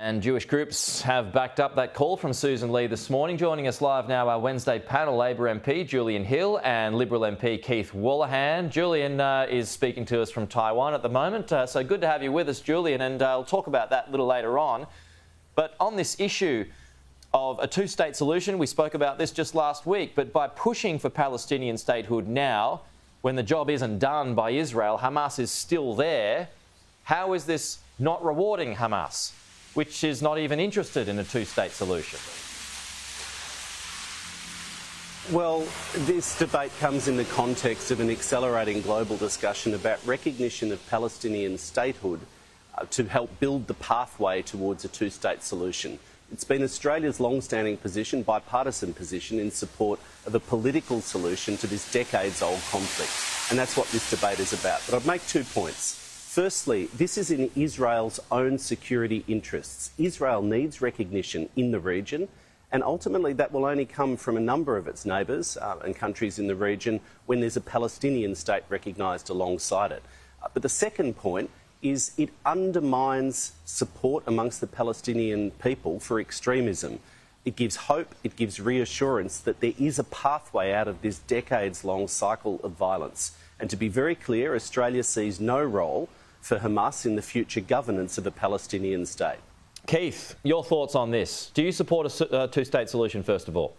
And Jewish groups have backed up that call from Susan Lee this morning. Joining us live now, our Wednesday panel, Labor MP Julian Hill and Liberal MP Keith Woollahan. Julian is speaking to us from Taiwan at the moment, so good to have you with us, Julian, and I'll talk about that a little later on. But on this issue of a two-state solution, we spoke about this just last week, but by pushing for Palestinian statehood now, when the job isn't done by Israel, Hamas is still there. How is this not rewarding Hamas, which is not even interested in a two-state solution? Well, this debate comes in the context of an accelerating global discussion about recognition of Palestinian statehood to help build the pathway towards a two-state solution. It's been Australia's long-standing position, bipartisan position, in support of a political solution to this decades-old conflict. And that's what this debate is about. But I'd make 2 points. Firstly, this is in Israel's own security interests. Israel needs recognition in the region, and ultimately that will only come from a number of its neighbours and countries in the region when there's a Palestinian state recognised alongside it. But the second point is it undermines support amongst the Palestinian people for extremism. It gives hope, it gives reassurance that there is a pathway out of this decades-long cycle of violence. And to be very clear, Australia sees no role for Hamas in the future governance of a Palestinian state. Keith, your thoughts on this? Do you support a two-state solution, first of all?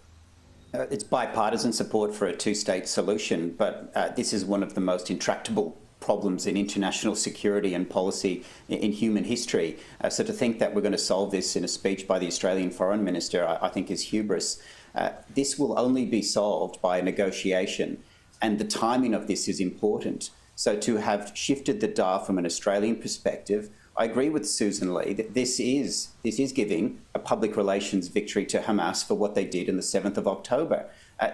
It's bipartisan support for a two-state solution, but this is one of the most intractable problems in international security and policy in human history. So to think that we're going to solve this in a speech by the Australian Foreign Minister, I think is hubris. This will only be solved by a negotiation, and the timing of this is important. So to have shifted the dial from an Australian perspective, I agree with Susan Lee that this is giving a public relations victory to Hamas for what they did on the 7th of October.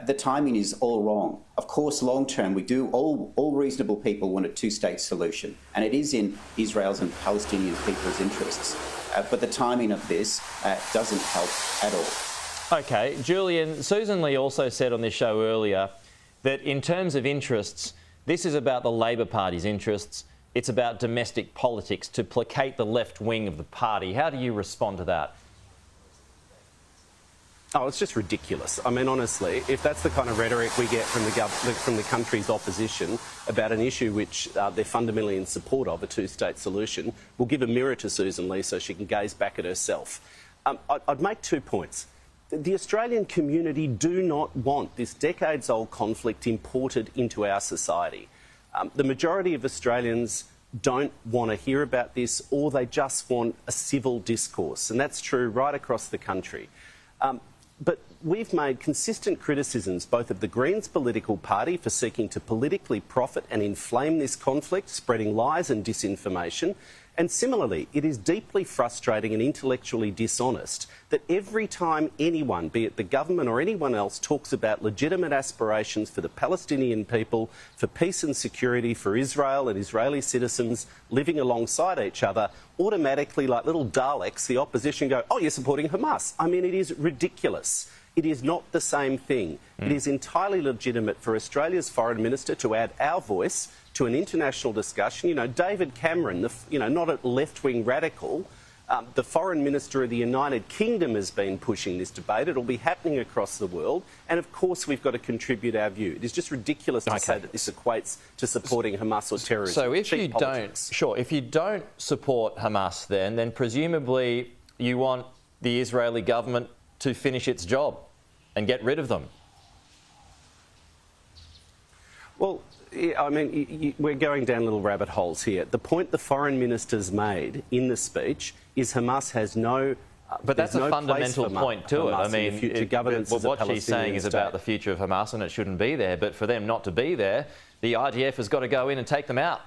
The timing is all wrong. Of course, long term, all reasonable people want a two-state solution, and it is in Israel's and Palestinian people's interests. But the timing of this doesn't help at all. OK, Julian, Susan Lee also said on this show earlier that in terms of interests, this is about the Labor Party's interests. It's about domestic politics to placate the left wing of the party. How do you respond to that? Oh, it's just ridiculous. I mean, honestly, if that's the kind of rhetoric we get from the country's opposition about an issue which they're fundamentally in support of, a two-state solution, we'll give a mirror to Susan Lee so she can gaze back at herself. I'd make 2 points. The Australian community do not want this decades-old conflict imported into our society. The majority of Australians don't want to hear about this, or they just want a civil discourse, and that's true right across the country. But we've made consistent criticisms both of the Greens political party for seeking to politically profit and inflame this conflict, spreading lies and disinformation. And similarly, it is deeply frustrating and intellectually dishonest that every time anyone, be it the government or anyone else, talks about legitimate aspirations for the Palestinian people, for peace and security, for Israel and Israeli citizens living alongside each other, automatically, like little Daleks, the opposition go, oh, you're supporting Hamas. I mean, it is ridiculous. It is not the same thing. It is entirely legitimate for Australia's Foreign Minister to add our voice to an international discussion. You know, David Cameron, not a left-wing radical, the Foreign Minister of the United Kingdom has been pushing this debate. It'll be happening across the world. And, of course, we've got to contribute our view. It is just ridiculous to say that this equates to supporting Hamas or terrorism. So if you don't support Hamas, then presumably you want the Israeli government to finish its job and get rid of them. Well, I mean, we're going down little rabbit holes here. The point the Foreign Minister's made in the speech is Hamas has no... But that's a fundamental point to it. I mean, what she's saying is about the future of Hamas, and it shouldn't be there. But for them not to be there, the IDF has got to go in and take them out.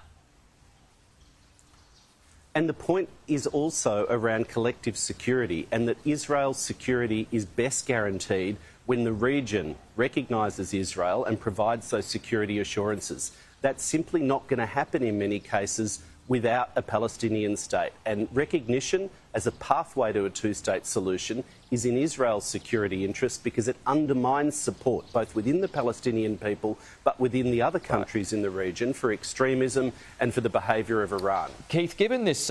And the point is also around collective security, and that Israel's security is best guaranteed when the region recognises Israel and provides those security assurances. That's simply not going to happen in many cases without a Palestinian state. And recognition as a pathway to a two-state solution is in Israel's security interest because it undermines support both within the Palestinian people but within the other countries in the region for extremism and for the behaviour of Iran. Keith, given this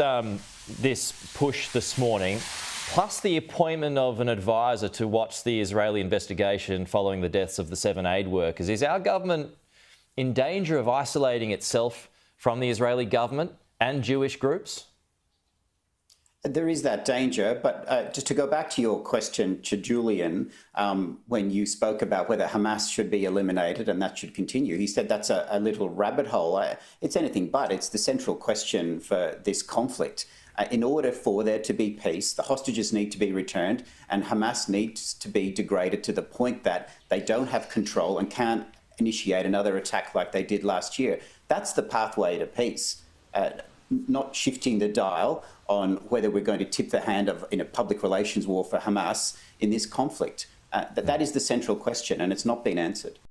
push this morning, plus the appointment of an advisor to watch the Israeli investigation following the deaths of the 7 aid workers, is our government in danger of isolating itself from the Israeli government and Jewish groups? There is that danger, but just to go back to your question to Julian, when you spoke about whether Hamas should be eliminated and that should continue, he said that's a little rabbit hole. It's anything but. It's the central question for this conflict. In order for there to be peace, the hostages need to be returned and Hamas needs to be degraded to the point that they don't have control and can't initiate another attack like they did last year. That's the pathway to peace, not shifting the dial on whether we're going to tip the hand of in a public relations war for Hamas in this conflict. That is the central question and it's not been answered.